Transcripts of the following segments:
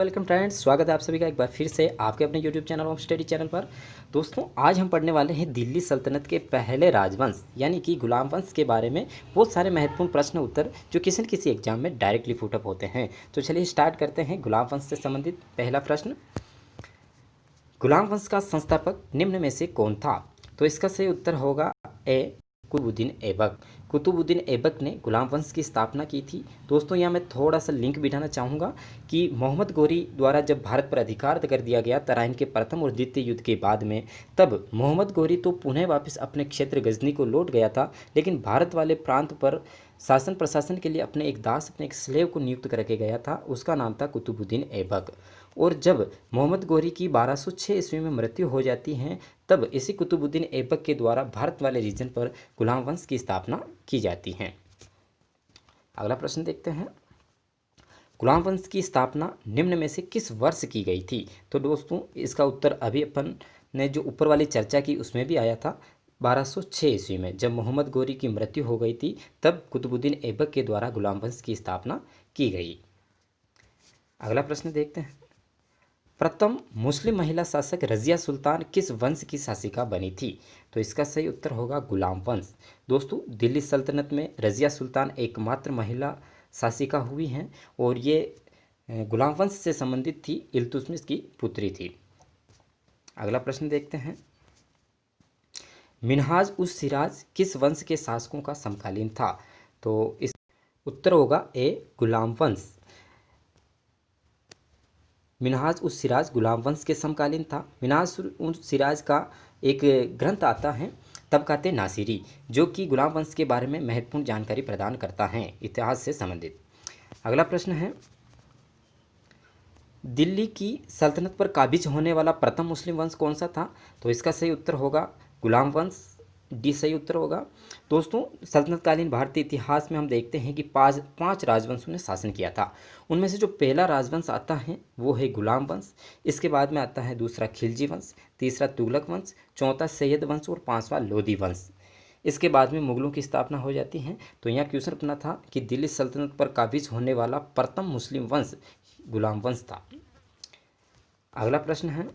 Welcome friends, स्वागत है आप सभी का एक बार फिर से आपके अपने YouTube channel home study channel पर। दोस्तों, आज हम पढ़ने वाले हैं दिल्ली सल्तनत के पहले राजवंश यानी कि गुलाम वंश के बारे में बहुत सारे महत्वपूर्ण प्रश्न उत्तर जो किसी न किसी एग्जाम में डायरेक्टली फुटअप होते हैं। तो चलिए स्टार्ट करते हैं गुलाम वंश से संबंधित पहला प्रश्न। गुलाम वंश का संस्थापक निम्न में से कौन था? तो इसका सही उत्तर होगा ए, कुतुबुद्दीन ऐबक। कुतुबुद्दीन ऐबक ने गुलाम वंश की स्थापना की थी। दोस्तों, यहाँ मैं थोड़ा सा लिंक बिठाना चाहूँगा कि मोहम्मद गोरी द्वारा जब भारत पर अधिकार कर दिया गया तराइन के प्रथम और द्वितीय युद्ध के बाद में, तब मोहम्मद गोरी तो पुनः वापस अपने क्षेत्र गजनी को लौट गया था, लेकिन भारत वाले प्रांत पर शासन प्रशासन के लिए अपने एक दास, अपने एक स्लेव को नियुक्त करके गया था। उसका नाम था कुतुबुद्दीन ऐबक। और जब मोहम्मद गोरी की 1206 ईस्वी में मृत्यु हो जाती है, तब इसी कुतुबुद्दीन ऐबक के द्वारा भारत वाले रीजन पर गुलाम वंश की स्थापना की जाती है। अगला प्रश्न देखते हैं। गुलाम वंश की स्थापना निम्न में से किस वर्ष की गई थी? तो दोस्तों, इसका उत्तर अभी अपन ने जो ऊपर वाली चर्चा की उसमें भी आया था। 1206 ईस्वी में जब मोहम्मद गोरी की मृत्यु हो गई थी, तब कुतुबुद्दीन ऐबक के द्वारा गुलाम वंश की स्थापना की गई। अगला प्रश्न देखते हैं। प्रथम मुस्लिम महिला शासक रजिया सुल्तान किस वंश की शासिका बनी थी? तो इसका सही उत्तर होगा गुलाम वंश। दोस्तों, दिल्ली सल्तनत में रजिया सुल्तान एकमात्र महिला शासिका हुई हैं और ये गुलाम वंश से संबंधित थी, इल्तुतमिश की पुत्री थी। अगला प्रश्न देखते हैं। मिन्हाज उस सिराज किस वंश के शासकों का समकालीन था? तो इस उत्तर होगा ए, गुलाम वंश। मिन्हाज उस सिराज गुलाम वंश के समकालीन था। मिन्हाज उस सिराज का एक ग्रंथ आता है तबकाते नासिरी, जो कि गुलाम वंश के बारे में महत्वपूर्ण जानकारी प्रदान करता है, इतिहास से संबंधित। अगला प्रश्न है। दिल्ली की सल्तनत पर काबिज होने वाला प्रथम मुस्लिम वंश कौन सा था? तो इसका सही उत्तर होगा गुलाम वंश, डी सही उत्तर होगा। दोस्तों, सल्तनतकालीन भारतीय इतिहास में हम देखते हैं कि पांच राजवंशों ने शासन किया था। उनमें से जो पहला राजवंश आता है वो है गुलाम वंश। इसके बाद में आता है दूसरा खिलजी वंश, तीसरा तुगलक वंश, चौथा सैयद वंश और पांचवा लोधी वंश। इसके बाद में मुगलों की स्थापना हो जाती है। तो यहाँ क्वेश्चन अपना था कि दिल्ली सल्तनत पर काबिज होने वाला प्रथम मुस्लिम वंश गुलाम वंश था। अगला प्रश्न है।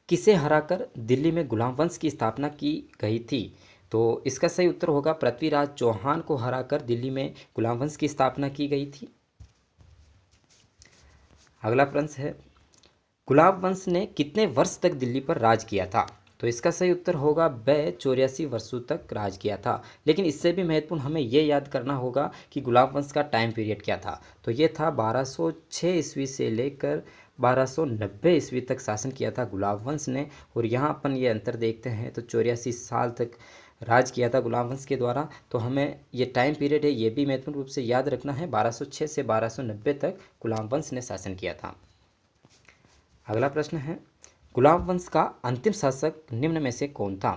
किसे हराकर दिल्ली में गुलाम वंश की स्थापना की गई थी? तो इसका सही उत्तर होगा पृथ्वीराज चौहान को हराकर दिल्ली में गुलाम वंश की स्थापना की गई थी। अगला प्रश्न है। गुलाम वंश ने कितने वर्ष तक दिल्ली पर राज किया था? तो इसका सही उत्तर होगा ब 84 वर्षों तक राज किया था। लेकिन इससे भी महत्वपूर्ण हमें यह याद करना होगा कि गुलाम वंश का टाइम पीरियड क्या था। तो ये था 1206 ईस्वी से लेकर 1290 ईस्वी तक शासन किया था गुलाम वंश ने। और यहाँ अपन ये अंतर देखते हैं तो 84 साल तक राज किया था गुलाम वंश के द्वारा। तो हमें ये टाइम पीरियड है, ये भी महत्वपूर्ण रूप से याद रखना है। 1206 से 1290 तक गुलाम वंश ने शासन किया था। अगला प्रश्न है। गुलाम वंश का अंतिम शासक निम्न में से कौन था?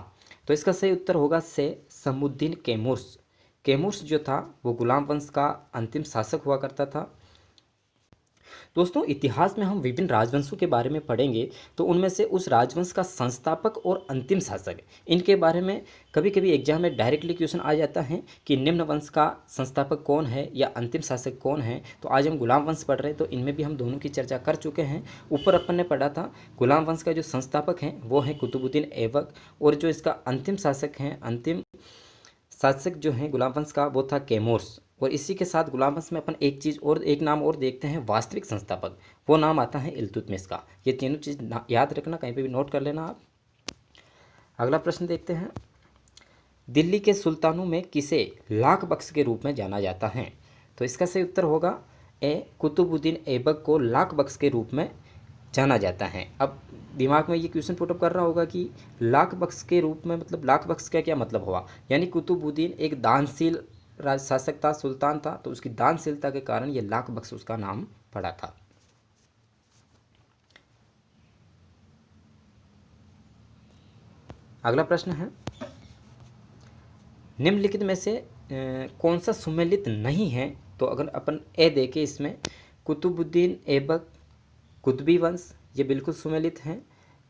तो इसका सही उत्तर होगा से समुद्दीन कैमूर्स। कैमूर्स जो था वो गुलाम वंश का अंतिम शासक हुआ करता था। दोस्तों, इतिहास में हम विभिन्न राजवंशों के बारे में पढ़ेंगे तो उनमें से उस राजवंश का संस्थापक और अंतिम शासक, इनके बारे में कभी कभी एग्जाम में डायरेक्टली क्वेश्चन आ जाता है कि निम्न वंश का संस्थापक कौन है या अंतिम शासक कौन है। तो आज हम गुलाम वंश पढ़ रहे हैं तो इनमें भी हम दोनों की चर्चा कर चुके हैं। ऊपर अपन ने पढ़ा था गुलाम वंश का जो संस्थापक हैं वो है कुतुबुद्दीन ऐबक, और जो इसका अंतिम शासक हैं, अंतिम शासक जो हैं गुलाम वंश का, वो था कैमूर्स। और इसी के साथ गुलाम वंश में अपन एक चीज़ और, एक नाम और देखते हैं वास्तविक संस्थापक, वो नाम आता है इल्तुतमिश का। ये तीनों चीज़ याद रखना, कहीं पे भी नोट कर लेना आप। अगला प्रश्न देखते हैं। दिल्ली के सुल्तानों में किसे लाख बख्श के रूप में जाना जाता है? तो इसका सही उत्तर होगा ए, कुतुबुद्दीन ऐबक को लाख बख्श के रूप में जाना जाता है। अब दिमाग में ये क्वेश्चन पुटअप कर रहा होगा कि लाख बख्श के रूप में मतलब लाख बख्श का क्या मतलब हुआ? यानी कुतुबुद्दीन एक दानशील राज शासक था, सुल्तान था, तो उसकी दानशीलता के कारण ये लाख बख्श उसका नाम पड़ा था। अगला प्रश्न है। निम्नलिखित में से कौन सा सुमेलित नहीं है? तो अगर अपन ए देखें इसमें, कुतुबुद्दीन ऐबक कुतुबी वंश ये बिल्कुल सुमेलित हैं।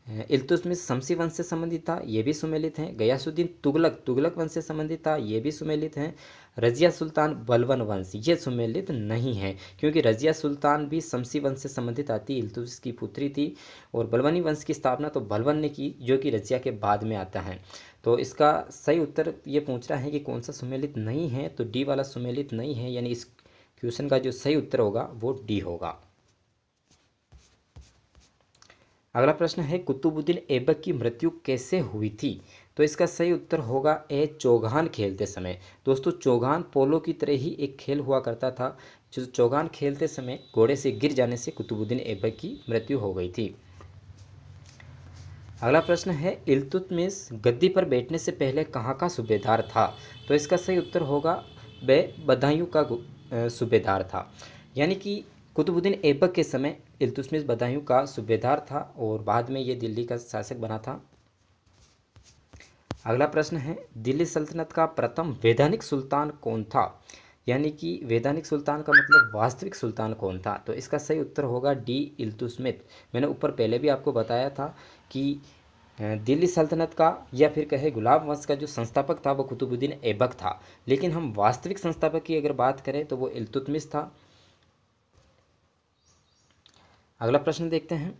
इल्तुतमिश शमसी वंश से संबंधित था, ये भी सुमेलित हैं। गयासुद्दीन तुगलक तुगलक वंश से संबंधित था, ये भी सुमेलित हैं। रजिया सुल्तान बलबन वंश ये सुमेलित नहीं है, क्योंकि रजिया सुल्तान भी शमसी वंश से संबंधित आती, इल्तुतमिश की पुत्री थी। और बलबनी वंश की स्थापना तो बलबन ने की, जो कि रजिया के बाद में आता है। तो इसका सही उत्तर ये पूछ रहा है कि कौन सा सुमेलित नहीं है, तो डी वाला सुमेलित नहीं है, यानी इस क्वेश्चन का जो सही उत्तर होगा वो डी होगा। अगला प्रश्न है कुतुबुद्दीन ऐबक की मृत्यु कैसे हुई थी? तो इसका सही उत्तर होगा ए चौगान खेलते समय। दोस्तों चौगान पोलो की तरह ही एक खेल हुआ करता था, जो चौगान खेलते समय घोड़े से गिर जाने से कुतुबुद्दीन ऐबक की मृत्यु हो गई थी। अगला प्रश्न है इल्तुतमिश गद्दी पर बैठने से पहले कहाँ का सूबेदार था? तो इसका सही उत्तर होगा वह बदायूं का सूबेदार था, यानी कि कुतुबुद्दीन ऐबक के समय इल्तुतमिश बदायूं का सूबेदार था और बाद में ये दिल्ली का शासक बना था। अगला प्रश्न है दिल्ली सल्तनत का प्रथम वैधानिक सुल्तान कौन था? यानी कि वैधानिक सुल्तान का मतलब वास्तविक सुल्तान कौन था? तो इसका सही उत्तर होगा डी इल्तुतमिश। मैंने ऊपर पहले भी आपको बताया था कि दिल्ली सल्तनत का या फिर कहे गुलाब वंश का जो संस्थापक था वो कुतुबुद्दीन ऐबक था, लेकिन हम वास्तविक संस्थापक की अगर बात करें तो वो इल्तुतमिश था। अगला प्रश्न देखते हैं।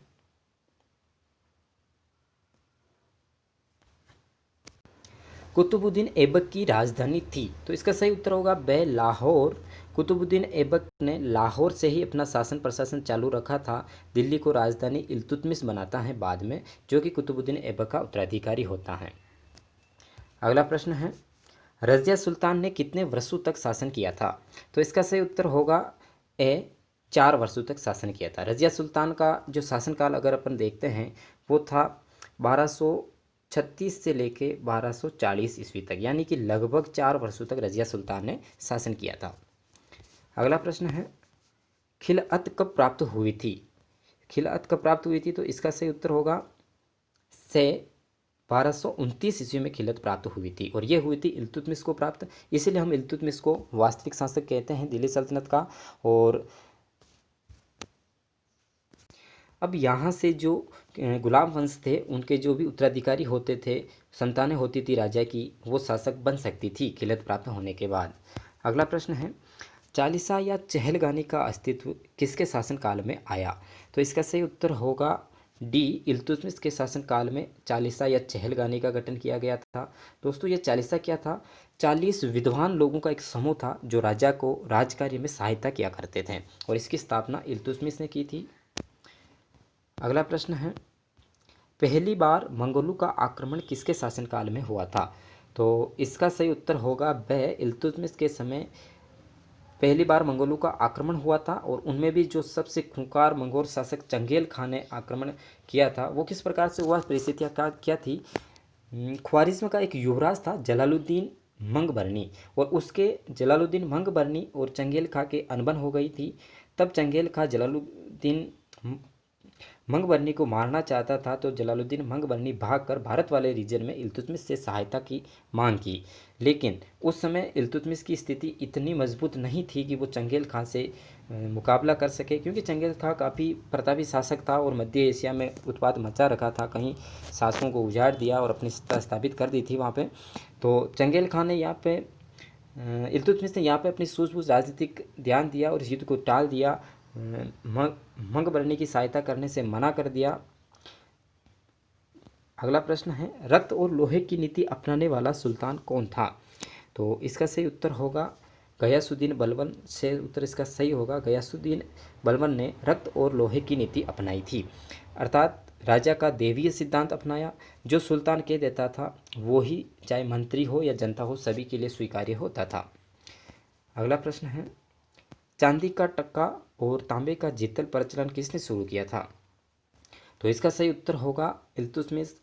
कुतुबुद्दीन ऐबक की राजधानी थी? तो इसका सही उत्तर होगा ब लाहौर। कुतुबुद्दीन ऐबक ने लाहौर से ही अपना शासन प्रशासन चालू रखा था। दिल्ली को राजधानी इल्तुतमिश बनाता है बाद में, जो कि कुतुबुद्दीन ऐबक का उत्तराधिकारी होता है। अगला प्रश्न है रजिया सुल्तान ने कितने वर्षों तक शासन किया था? तो इसका सही उत्तर होगा ए 4 वर्षों तक शासन किया था। रजिया सुल्तान का जो शासनकाल अगर अपन देखते हैं वो था 1236 से लेके 1240 ईस्वी तक, यानी कि लगभग 4 वर्षों तक रजिया सुल्तान ने शासन किया था। अगला प्रश्न है खिलअत कब प्राप्त हुई थी? खिलअत कब प्राप्त हुई थी? तो इसका सही उत्तर होगा से 1229 ईस्वी में खिलत प्राप्त हुई थी, और ये हुई थी इल्तुतमिश को प्राप्त। इसीलिए हम इल्तुतमिश को वास्तविक शासक कहते हैं दिल्ली सल्तनत का। और अब यहाँ से जो गुलाम वंश थे उनके जो भी उत्तराधिकारी होते थे, संतानें होती थी राजा की, वो शासक बन सकती थी खिलत प्राप्त होने के बाद। अगला प्रश्न है चालीसा या चहलगानी का अस्तित्व किसके शासनकाल में आया? तो इसका सही उत्तर होगा डी इल्तुतमिश के शासनकाल में चालीसा या चहलगानी का गठन किया गया था। दोस्तों ये चालीसा क्या था? 40 विद्वान लोगों का एक समूह था जो राजा को राजकार्य में सहायता किया करते थे, और इसकी स्थापना इल्तुतमिश ने की थी। अगला प्रश्न है पहली बार मंगोलों का आक्रमण किसके शासनकाल में हुआ था? तो इसका सही उत्तर होगा ब इल्तुतमिश के समय पहली बार मंगोलों का आक्रमण हुआ था, और उनमें भी जो सबसे खूंखार मंगोल शासक चंगेल खान ने आक्रमण किया था। वो किस प्रकार से हुआ, परिस्थितियाँ क्या थी? ख्वारिज्म का एक युवराज था जलालुद्दीन मंगबरनी, और उसके जलालुद्दीन मंगबरनी और चंगेल खां के अनबन हो गई थी। तब चंगेल खां जलालुद्दीन मंगबरनी को मारना चाहता था, तो जलालुद्दीन मंगबरनी भागकर भारत वाले रीजन में इल्तुतमिश से सहायता की मांग की। लेकिन उस समय इल्तुतमिश की स्थिति इतनी मजबूत नहीं थी कि वो चंगेल खां से मुकाबला कर सके, क्योंकि चंगेल खां काफ़ी प्रतापी शासक था और मध्य एशिया में उत्पात मचा रखा था, कहीं शासकों को उजाड़ दिया और अपनी सत्ता स्थापित कर दी थी वहाँ पे। तो चंगेल खां ने यहाँ पे इल्तुतमिश ने यहाँ पे अपनी सूझबूझ राजनीतिक ध्यान दिया और इस युद्ध को टाल दिया, मंगबरनी की सहायता करने से मना कर दिया। अगला प्रश्न है रक्त और लोहे की नीति अपनाने वाला सुल्तान कौन था? तो इसका सही उत्तर होगा गयासुद्दीन बलबन। से उत्तर इसका सही होगा गयासुद्दीन बलबन ने रक्त और लोहे की नीति अपनाई थी, अर्थात राजा का देवीय सिद्धांत अपनाया। जो सुल्तान कह देता था वो ही, चाहे मंत्री हो या जनता हो, सभी के लिए स्वीकार्य होता था। अगला प्रश्न है चांदी का टक्का और तांबे का जितल प्रचलन किसने शुरू किया था? तो इसका सही उत्तर होगा इल्तुतमिश।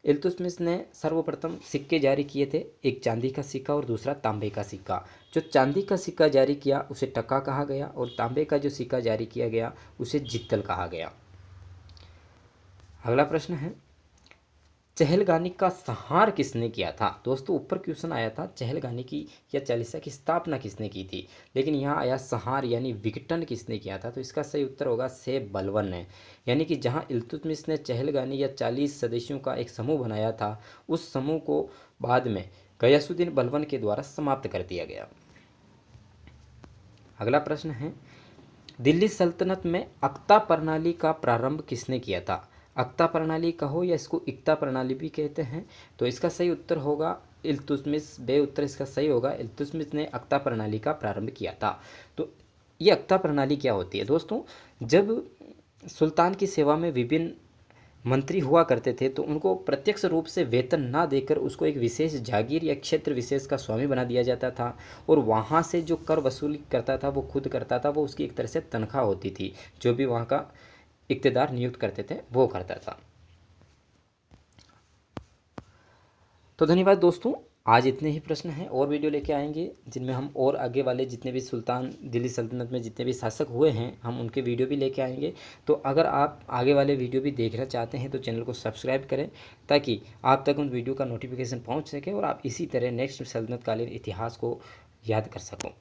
इल्तुतमिश ने सर्वप्रथम सिक्के जारी किए थे, एक चांदी का सिक्का और दूसरा तांबे का सिक्का। जो चांदी का सिक्का जारी किया उसे टक्का कहा गया, और तांबे का जो सिक्का जारी किया गया उसे जितल कहा गया। अगला प्रश्न है चहलगानी का संहार किसने किया था? दोस्तों ऊपर क्वेश्चन आया था चहलगानी की या चालीसा की स्थापना किसने की थी, लेकिन यहाँ आया संहार यानी विघटन किसने किया था। तो इसका सही उत्तर होगा सैफ बलवन ने। यानी कि जहाँ इल्तुतमिश ने चहलगानी या 40 सदस्यों का एक समूह बनाया था, उस समूह को बाद में गयासुद्दीन बलवन के द्वारा समाप्त कर दिया गया। अगला प्रश्न है, दिल्ली सल्तनत में अक्ता प्रणाली का प्रारंभ किसने किया था? अक्ता प्रणाली कहो या इसको इक्ता प्रणाली भी कहते हैं। तो इसका सही उत्तर होगा इल्तुतमिश। बे उत्तर इसका सही होगा। इल्तुतमिश ने अक्ता प्रणाली का प्रारंभ किया था। तो ये अक्ता प्रणाली क्या होती है दोस्तों? जब सुल्तान की सेवा में विभिन्न मंत्री हुआ करते थे तो उनको प्रत्यक्ष रूप से वेतन ना देकर उसको एक विशेष जागीर या क्षेत्र विशेष का स्वामी बना दिया जाता था, और वहाँ से जो कर वसूली करता था वो खुद करता था। वो उसकी एक तरह से तनख्वाह होती थी, जो भी वहाँ का इक़्तिदार नियुक्त करते थे वो करता था। तो धन्यवाद दोस्तों, आज इतने ही प्रश्न हैं। और वीडियो लेके आएंगे जिनमें हम और आगे वाले जितने भी सुल्तान दिल्ली सल्तनत में जितने भी शासक हुए हैं हम उनके वीडियो भी लेके आएंगे। तो अगर आप आगे वाले वीडियो भी देखना चाहते हैं तो चैनल को सब्सक्राइब करें, ताकि आप तक उन वीडियो का नोटिफिकेशन पहुंच सके और आप इसी तरह नेक्स्ट सल्तनत कालीन इतिहास को याद कर सको।